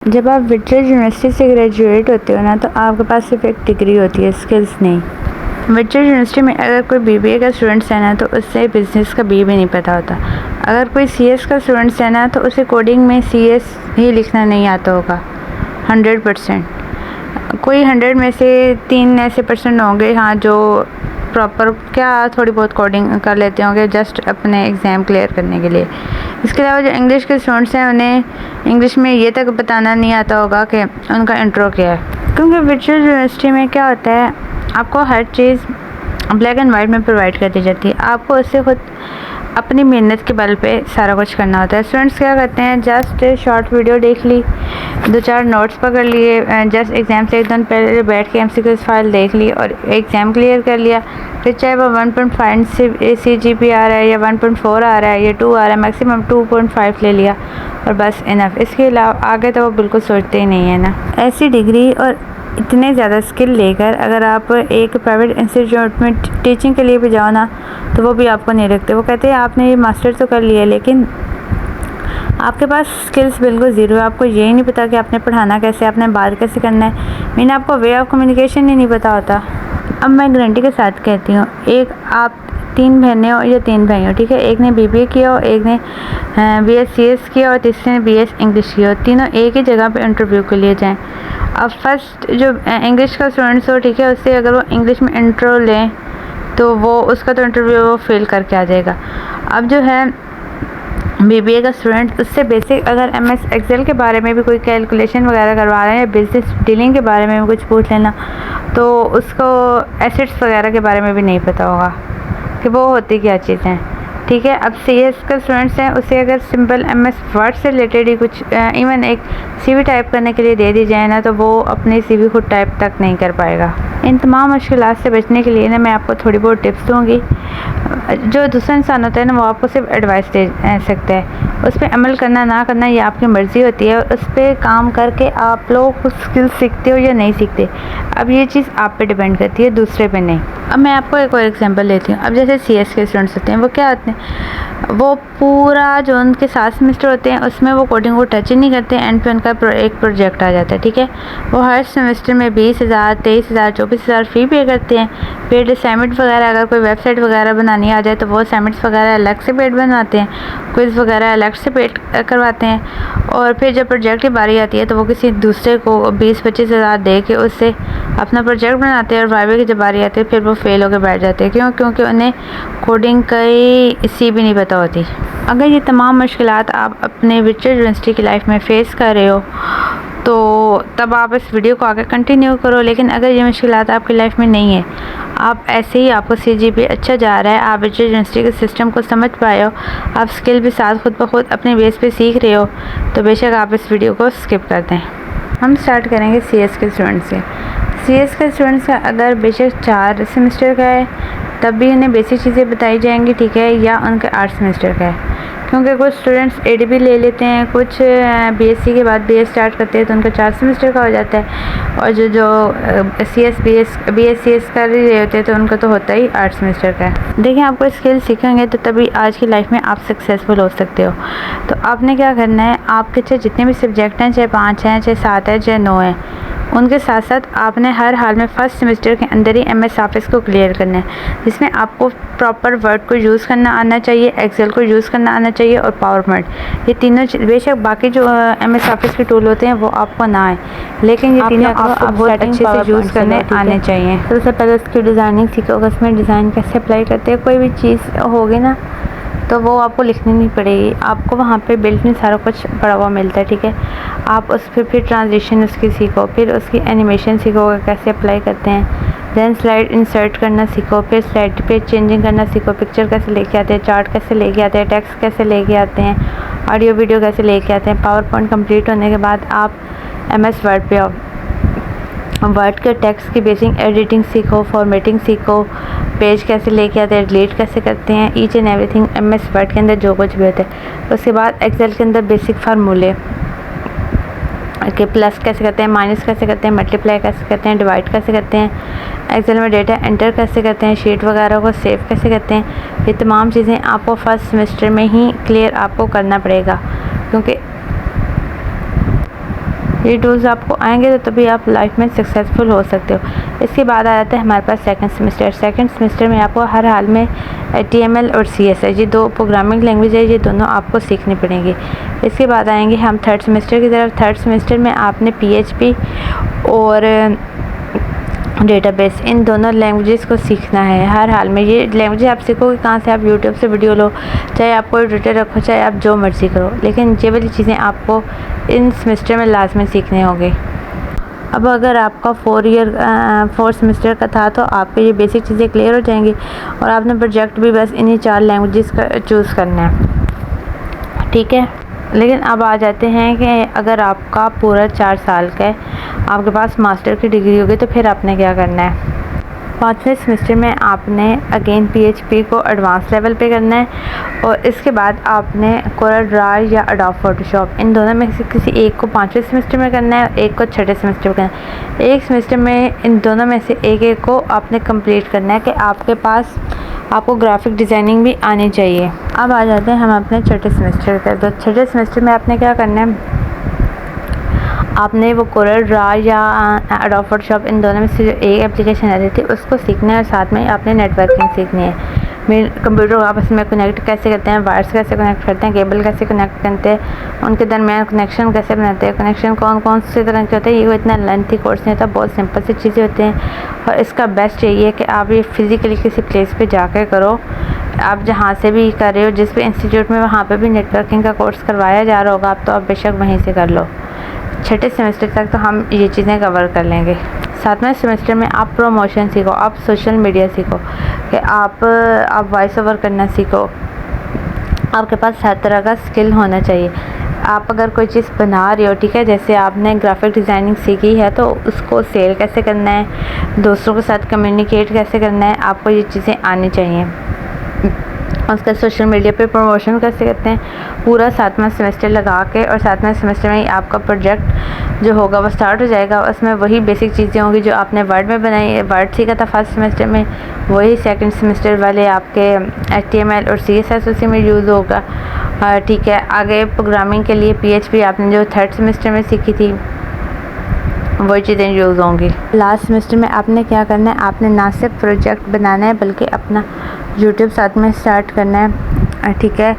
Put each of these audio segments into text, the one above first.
जब आप Victoria university से ग्रेजुएट होते हो ना, तो आपके पास सिर्फ एक डिग्री होती है, स्किल्स नहीं। विक्टोरिया यूनिवर्सिटी में अगर कोई बीबीए का स्टूडेंट्स है ना, तो उससे बिज़नेस का बी भी नहीं पता होता। अगर कोई सीएस का स्टूडेंट्स है ना, तो उसे कोडिंग में सीएस ही लिखना नहीं आता होगा 100%। कोई 100 में से 3 ऐसे परसेंट होंगे हाँ जो प्रॉपर क्या थोड़ी बहुत कोडिंग कर लेते होंगे जस्ट अपने एग्ज़ाम क्लियर करने के लिए। इसके अलावा जो इंग्लिश के स्टूडेंट्स हैं, उन्हें इंग्लिश में ये तक बताना नहीं आता होगा कि उनका इंट्रो क्या है। क्योंकि विक्टोरिया यूनिवर्सिटी में क्या होता है, आपको हर चीज़ ब्लैक एंड वाइट में प्रोवाइड कर दी जाती है। आपको उससे खुद अपनी मेहनत के बल पे सारा कुछ करना होता है। स्टूडेंट्स क्या करते हैं, जस्ट शॉर्ट वीडियो देख ली, 2-4 नोट्स पकड़ लिए, जस्ट एग्ज़ाम से एक दिन पहले बैठ के एमसीक्यूज़ फाइल देख ली और एग्ज़ाम क्लियर कर लिया। फिर चाहे वो 1.5 से CGPA आ रहा है या 1.4 आ रहा है या 2 आ रहा है, मैक्सिमम 2.5 ले लिया और बस इनफ। इसके अलावा आगे तो वो बिल्कुल सोचते ही नहीं है ना। ऐसी डिग्री और इतने ज़्यादा स्किल लेकर अगर आप एक प्राइवेट इंस्टीट्यूट में टीचिंग के लिए भी जाओ ना, तो वो भी आपको नहीं रखते। वो कहते हैं आपने ये मास्टर तो कर लिया, लेकिन आपके पास स्किल्स बिल्कुल ज़ीरो है। आपको यही नहीं पता कि आपने पढ़ाना कैसे, आपने बात कैसे करना है। मीन आपको वे ऑफ कम्युनिकेशन ही नहीं पता होता। अब मैं गारंटी के साथ कहती हूँ, एक आप 3 बहनें हो या 3 भाई हो, ठीक है, एक ने बीबीए किया हो, एक ने BScs किया और तीसरे ने BS इंग्लिश किया हो, तीनों एक ही जगह पे इंटरव्यू के लिए जाएं। अब फर्स्ट जो इंग्लिश का स्टूडेंट्स हो, ठीक है, उससे अगर वो इंग्लिश में इंट्रो लें तो वो उसका तो इंटरव्यू वो फेल करके आ जाएगा। अब जो है बीबीए का स्टूडेंट, उससे बेसिक अगर MS एक्सेल के बारे में भी कोई कैलकुलेशन वगैरह करवा रहे हैं या बिजनेस डीलिंग के बारे में भी कुछ पूछ लेना, तो उसको एसेट्स वगैरह के बारे में भी नहीं पता होगा कि वो होती क्या चीज़ हैं, ठीक है। अब CS का स्टूडेंट्स हैं, उसे अगर सिंपल MS वर्ड से रिलेटेड ही कुछ इवन एक CV टाइप करने के लिए दे दी जाए ना, तो वो अपनी CV खुद टाइप तक नहीं कर पाएगा। इन तमाम मुश्किलात से बचने के लिए ना मैं आपको थोड़ी बहुत टिप्स दूँगी। जो दूसरा इंसान होता है ना, वो आपको सिर्फ एडवाइस दे सकता है, उस पर अमल करना ना करना ये आपकी मर्ज़ी होती है। उस पर काम करके आप लोग कुछ स्किल्स सीखते हो या नहीं सीखते, अब ये चीज़ आप पे डिपेंड करती है, दूसरे पे नहीं। अब मैं आपको एक और एग्जांपल लेती हूँ। अब जैसे CS के स्टूडेंट्स होते हैं, वो क्या होते हैं, वो पूरा जो उनके 7 सेमेस्टर होते हैं उसमें वो कोडिंग को टच ही नहीं करते। एंड पे उनका एक प्रोजेक्ट आ जाता है, ठीक है। वो हर सेमेस्टर में 20,000, 23,000, 24,000 फ़ी पे करते हैं। पेड असाइनमेंट वगैरह, अगर कोई वेबसाइट वगैरह बनानी आ जाए तो वो असाइनमेंट्स वगैरह अलग से पेड बनवाते हैं, क्विज़ वगैरह अलग से पेड करवाते हैं। और फिर जब प्रोजेक्ट की बारी आती है तो वो किसी दूसरे को 20-25,000 दे के उससे अपना प्रोजेक्ट बनाते हैं और वाइवा की जब बारी आती है फिर वो फेल होकर बैठ जाते हैं। क्यों? क्योंकि उन्हें कोडिंग की सी भी नहीं पता होती। अगर ये तमाम मुश्किलात आप अपने विक्टोरिया यूनिवर्सिटी की लाइफ में फ़ेस कर रहे हो तो तब आप इस वीडियो को आगे कंटिन्यू करो। लेकिन अगर ये मुश्किलात आपकी लाइफ में नहीं है, आप ऐसे ही आपको CGPA अच्छा जा रहा है, आप विक्टोरिया यूनिवर्सिटी के सिस्टम को समझ पाए हो, आप स्किल भी साथ खुद ब खुद अपने बेस पे सीख रहे हो, तो बेशक आप इस वीडियो को स्किप कर दें। हम स्टार्ट करेंगे CS के स्टूडेंट से। CS के स्टूडेंट्स का अगर बेशक 4 सेमेस्टर का है तब भी उन्हें बेसिक चीज़ें बताई जाएंगी, ठीक है, या उनके 8 सेमेस्टर का है। क्योंकि कुछ स्टूडेंट्स ADB ले लेते हैं, कुछ BSc के बाद BS स्टार्ट करते हैं तो उनका 4 सेमेस्टर का हो जाता है। और जो CS BScs कर रहे होते हैं तो उनका तो होता ही 8 सेमेस्टर का है। देखिए, आपको स्किल सीखेंगे तो तभी आज की लाइफ में आप सक्सेसफुल हो सकते हो। तो आपने क्या करना है, आपके चाहे जितने भी सब्जेक्ट हैं, चाहे 5 हैं, चाहे 7 हैं, चाहे 9 हैं, उनके साथ साथ आपने हर हाल में फर्स्ट सेमेस्टर के अंदर ही MS ऑफिस को क्लियर करना है, जिसमें आपको प्रॉपर वर्ड को यूज़ करना आना चाहिए, एक्सेल को यूज़ करना आना चाहिए और पावर पॉइंट, ये तीनों बेशक बाकी जो MS ऑफिस के टूल होते हैं वो आपको ना आए, लेकिन ये तीनों आपको बहुत अच्छे से यूज़ करने आने चाहिए। सबसे पहले उसकी डिज़ाइनिंग सीखोगे, उसमें डिज़ाइन कैसे अप्लाई करते हैं। कोई भी चीज़ होगी ना तो वो आपको लिखनी नहीं पड़ेगी, आपको वहाँ पे बिल्ट में सारा कुछ पड़ा हुआ मिलता है, ठीक है। आप उस पर फिर ट्रांजिशन उसकी सीखो, फिर उसकी एनिमेशन सीखोगे कैसे अप्लाई करते हैं, देन स्लाइड इंसर्ट करना सीखो, फिर स्लाइड पे चेंजिंग करना सीखो, पिक्चर कैसे लेके आते हैं, चार्ट कैसे लेके आते हैं, टेक्स्ट कैसे लेके आते हैं, ऑडियो वीडियो कैसे लेके आते हैं। पावर पॉइंट कम्प्लीट होने के बाद आप MS वर्ड पे आओ, वर्ड के टेक्स्ट की बेसिक एडिटिंग सीखो, फॉर्मेटिंग सीखो, पेज कैसे लेके आते हैं, डिलीट कैसे करते हैं, each and everything MS word के अंदर जो कुछ भी होता है। उसके बाद एक्सेल के अंदर बेसिक फार्मूले कि प्लस कैसे करते हैं, माइनस कैसे करते हैं, मल्टीप्लाई कैसे करते हैं, डिवाइड कैसे करते हैं, एक्सेल में डेटा एंटर कैसे करते हैं, शीट वगैरह को सेव कैसे करते हैं। ये तमाम चीज़ें आपको फर्स्ट सेमेस्टर में ही क्लियर आपको करना पड़ेगा, क्योंकि ये टूल्स आपको आएंगे तो तभी आप लाइफ में सक्सेसफुल हो सकते हो। इसके बाद आ जाता है हमारे पास सेकंड सेमेस्टर। सेकंड सेमेस्टर में आपको हर हाल में HTML और CSS, ये 2 प्रोग्रामिंग लैंग्वेज है, ये दोनों आपको सीखनी पड़ेंगी। इसके बाद आएंगे हम थर्ड सेमेस्टर की तरफ। थर्ड सेमेस्टर में आपने PHP और डेटाबेस, इन दोनों लैंग्वेजेस को सीखना है हर हाल में। ये लैंग्वेज आप सीखोगे कहाँ से? आप यूट्यूब से वीडियो लो, चाहे आप कोई ट्विटर रखो, चाहे आप जो मर्ज़ी करो, लेकिन ये वाली चीज़ें आपको इन सेमेस्टर में लाजमी सीखने होंगे। अब अगर आपका 4 सेमेस्टर का था तो आपके ये बेसिक चीज़ें क्लियर हो जाएंगी और आपने प्रोजेक्ट भी बस इन्हीं 4 लैंग्वेजेस का चूज़ करना है, ठीक है। लेकिन अब आ जाते हैं कि अगर आपका पूरा 4 साल का है, आपके पास मास्टर की डिग्री होगी, तो फिर आपने क्या करना है? 5वें सेमेस्टर में आपने अगेन PHP को एडवांस लेवल पे करना है और इसके बाद आपने कोरल ड्रा या एडोब फोटोशॉप, इन दोनों में से किसी एक को 5वें सेमेस्टर में करना है और एक को 6ठे सेमेस्टर में करना है। एक सेमेस्टर में इन दोनों में से एक को आपने कंप्लीट करना है कि आपके पास आपको ग्राफिक डिज़ाइनिंग भी आनी चाहिए। अब आ जाते हैं हम अपने 6ठे सेमेस्टर पर। तो 6ठे सेमेस्टर में आपने क्या करना है? आपने वो कोरल ड्रा या एडोब फोटोशॉप, इन दोनों में से जो एक एप्लीकेशन आ रही थी उसको सीखना है और साथ में आपने नेटवर्किंग सीखनी है। मेरे कंप्यूटर को आपस में कनेक्ट कैसे करते हैं, वायर्स कैसे कनेक्ट करते हैं, केबल कैसे कनेक्ट करते हैं, उनके दरमियान कनेक्शन कैसे बनाते हैं, कनेक्शन कौन कौन से तरह के होते हैं। ये इतना लेंथी कोर्स नहीं होता, बहुत सिंपल सी चीज़ें होती हैं और इसका बेस्ट यही है कि आप ये फिज़िकली किसी प्लेस पे जाकर करो। आप जहाँ से भी कर रहे हो, जिस भी इंस्टीट्यूट में, वहाँ पे भी नेटवर्किंग का कोर्स करवाया जा रहा होगा, आप तो आप बेशक वहीं से कर लो। 6ठे सेमेस्टर तक तो हम ये चीज़ें कवर कर लेंगे। 7वें सेमेस्टर में आप प्रमोशन सीखो, आप सोशल मीडिया सीखो, कि आप वॉइस ओवर करना सीखो। आपके पास हर तरह का स्किल होना चाहिए। आप अगर कोई चीज़ बना रहे हो, ठीक है, जैसे आपने ग्राफिक डिज़ाइनिंग सीखी है तो उसको सेल कैसे करना है, दूसरों के साथ कम्युनिकेट कैसे करना है, आपको ये चीज़ें आनी चाहिए। उसका सोशल मीडिया पे प्रमोशन कैसे करते हैं, पूरा 7वां सेमेस्टर लगा के, और 7वें सेमेस्टर में ही आपका प्रोजेक्ट जो होगा वो स्टार्ट हो जाएगा। उसमें वही बेसिक चीज़ें होंगी जो आपने वर्ड में बनाई, वर्ड सीखा था फर्स्ट सेमेस्टर में, वही सेकंड सेमेस्टर वाले आपके HTML और CSS उसी में यूज़ होगा, ठीक है। आगे प्रोग्रामिंग के लिए PHP आपने जो थर्ड सेमेस्टर में सीखी थी वही चीज़ें यूज़ होंगी। लास्ट सेमेस्टर में आपने क्या करना है? आपने ना सिर्फ प्रोजेक्ट बनाना है बल्कि अपना यूट्यूब साथ में स्टार्ट करना है, ठीक है।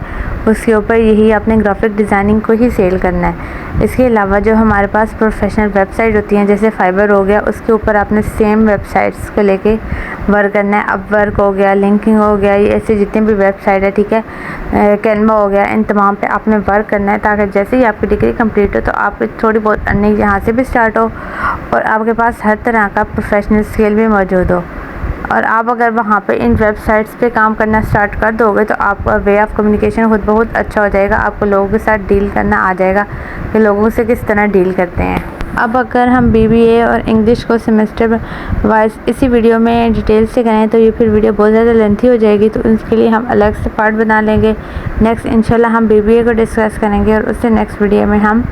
उसके ऊपर यही आपने ग्राफिक डिज़ाइनिंग को ही सेल करना है। इसके अलावा जो हमारे पास प्रोफेशनल वेबसाइट होती हैं, जैसे फाइबर हो गया, उसके ऊपर आपने सेम वेबसाइट्स को लेके वर्क करना है। अपवर्क हो गया, लिंकिंग हो गया, ये ऐसे जितने भी वेबसाइट है, ठीक है, कैनवा हो गया, इन तमाम पे आपने वर्क करना है ताकि जैसे ही आपकी डिग्री कंप्लीट हो तो आपकी थोड़ी बहुत अर्निंग यहाँ से भी स्टार्ट हो और आपके पास हर तरह का प्रोफेशनल स्किल भी मौजूद हो। और आप अगर वहाँ पे इन वेबसाइट्स पे काम करना स्टार्ट कर दोगे तो आपका वे ऑफ कम्युनिकेशन खुद बहुत अच्छा हो जाएगा। आपको लोगों के साथ डील करना आ जाएगा कि लोगों से किस तरह डील करते हैं। अब अगर हम BBA और इंग्लिश को सेमेस्टर वाइज इसी वीडियो में डिटेल से करें तो ये फिर वीडियो बहुत ज़्यादा लेंथी हो जाएगी, तो उसके लिए हम अलग से पार्ट बना लेंगे। नेक्स्ट इंशाल्लाह हम BBA को डिस्कस करेंगे और उससे नेक्स्ट वीडियो में हम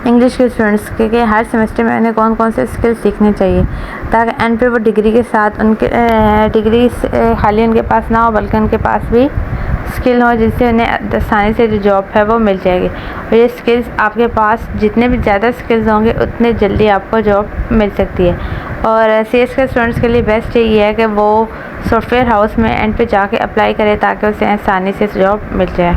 इंग्लिश के स्टूडेंट्स के हर सेमेस्टर में उन्हें कौन कौन से स्किल सीखने चाहिए ताकि एंड पे वो डिग्री के साथ उनके डिग्री खाली उनके पास ना हो बल्कि उनके पास भी स्किल हो जिससे उन्हें आसानी से जो जॉब है वो मिल जाएगी। और ये स्किल्स आपके पास जितने भी ज़्यादा स्किल्स होंगे उतने जल्दी आपको जॉब मिल सकती है। और CS के स्टूडेंट्स के लिए बेस्ट ये है कि वो सॉफ्टवेयर हाउस में एंड पे जाके अप्लाई करें ताकि उसे आसानी से जॉब मिल जाए।